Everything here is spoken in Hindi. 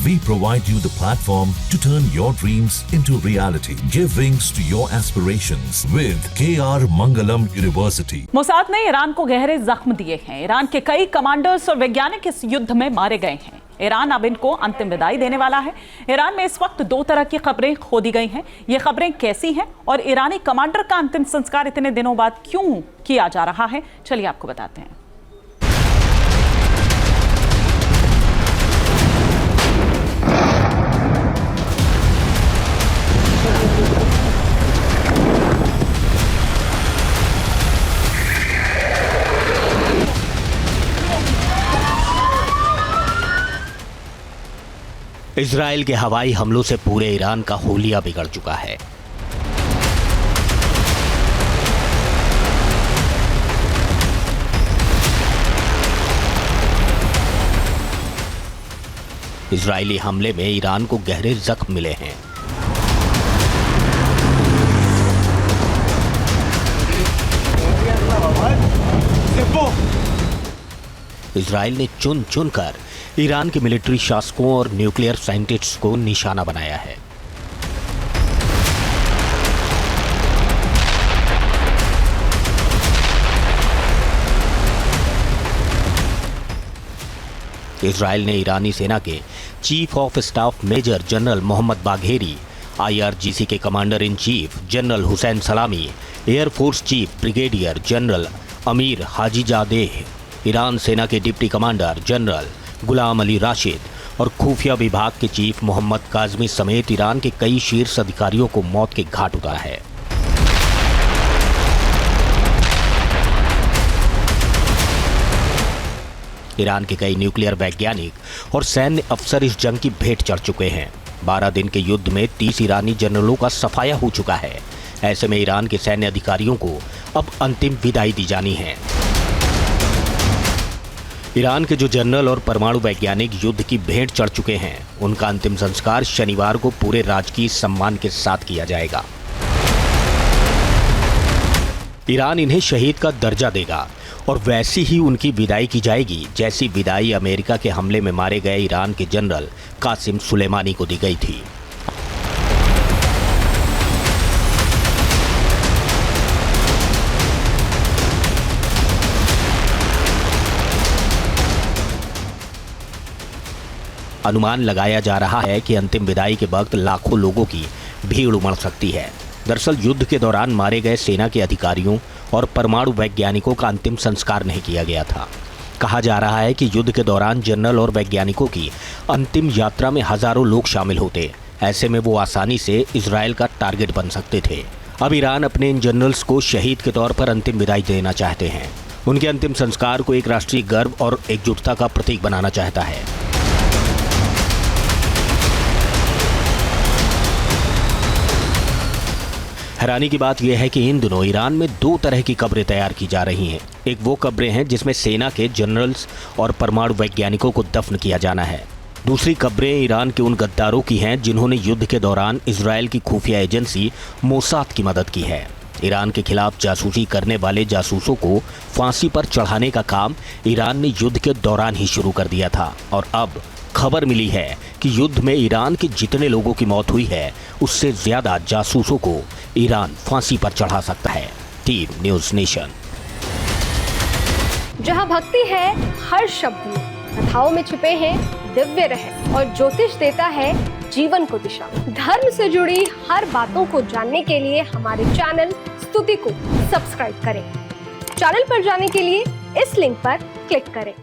We provide you the platform to turn your dreams into reality. Give wings to your aspirations with KR Mangalam University. Mossad ने ईरान को गहरे जख्म दिए हैं। ईरान के कई कमांडर्स और वैज्ञानिक इस युद्ध में मारे गए हैं। ईरान अब इनको अंतिम विदाई देने वाला है। ईरान में इस वक्त 2 तरह की खबरें खोदी गई हैं। ये खबरें कैसी हैं और ईरानी कमांडर का अंतिम संस्कार इतने दिनों बाद क्यों किया जा रहा है, चलिए आपको बताते हैं। इजराइल के हवाई हमलों से पूरे ईरान का हुलिया बिगड़ चुका है। इजरायली हमले में ईरान को गहरे जख्म मिले हैं। इजराइल ने चुन चुनकर ईरान के मिलिट्री शासकों और न्यूक्लियर साइंटिस्ट्स को निशाना बनाया है। इजराइल ने ईरानी सेना के chief of staff major general Mohammad Bagheri, IRGC के commander in chief general Hossein Salami, air force chief brigadier general Amir Hajizadeh, Iran सेना के deputy commander general Ghulam Ali Rashid और खुफिया विभाग के चीफ मोहम्मद काजमी समेत ईरान के कई शीर्ष अधिकारियों को मौत के घाट उतारा है। ईरान के कई न्यूक्लियर वैज्ञानिक और सैन्य अफसर इस जंग की भेंट चढ़ चुके हैं। 12 दिन के युद्ध में 30 ईरानी जनरलों का सफाया हो चुका है। ऐसे में ईरान के सैन्य अधिकारियों को अब अंतिम विदाई दी जानी है। ईरान के जो जनरल और परमाणु वैज्ञानिक युद्ध की भेंट चढ़ चुके हैं, उनका अंतिम संस्कार शनिवार को पूरे राजकीय सम्मान के साथ किया जाएगा। ईरान इन्हें शहीद का दर्जा देगा और वैसी ही उनकी विदाई की जाएगी जैसी विदाई अमेरिका के हमले में मारे गए ईरान के जनरल कासिम सुलेमानी को दी गई थी। अनुमान लगाया जा रहा है कि अंतिम विदाई के वक्त लाखों लोगों की भीड़ उमड़ सकती है। दरअसल युद्ध के दौरान मारे गए सेना के अधिकारियों और परमाणु वैज्ञानिकों का अंतिम संस्कार नहीं किया गया था। कहा जा रहा है कि युद्ध के दौरान जनरल और वैज्ञानिकों की अंतिम यात्रा में हजारों लोग शामिल होते। ऐसे में वो आसानी से इजराइल का टारगेट बन सकते थे। अब ईरान अपने इन जनरल्स को शहीद के तौर पर अंतिम विदाई देना चाहते हैं। उनके अंतिम संस्कार को एक राष्ट्रीय गर्व और एकजुटता का प्रतीक बनाना चाहता है। हैरानी की बात यह है कि इन दिनों ईरान में 2 तरह की कब्रें तैयार की जा रही हैं। एक वो कब्रें हैं जिसमें सेना के जनरल्स और परमाणु वैज्ञानिकों को दफन किया जाना है। दूसरी कब्रें ईरान के उन गद्दारों की हैं जिन्होंने युद्ध के दौरान इजराइल की खुफिया एजेंसी मोसाद की मदद की है। ईरान के खिलाफ जासूसी करने वाले जासूसों को फांसी पर चढ़ाने का काम ईरान ने युद्ध के दौरान ही शुरू कर दिया था और अब खबर मिली है कि युद्ध में ईरान के जितने लोगों की मौत हुई है, उससे ज्यादा जासूसों को ईरान फांसी पर चढ़ा सकता है। Team news nation. जहां भक्ति है हर शब्द में, कथाओं में छुपे हैं दिव्य रहस्य और ज्योतिष देता है जीवन को दिशा। धर्म से जुड़ी हर बातों को जानने के लिए हमारे चैनल स्तुति को सब्सक्राइब करें। चैनल पर जाने के लिए इस लिंक पर क्लिक करें।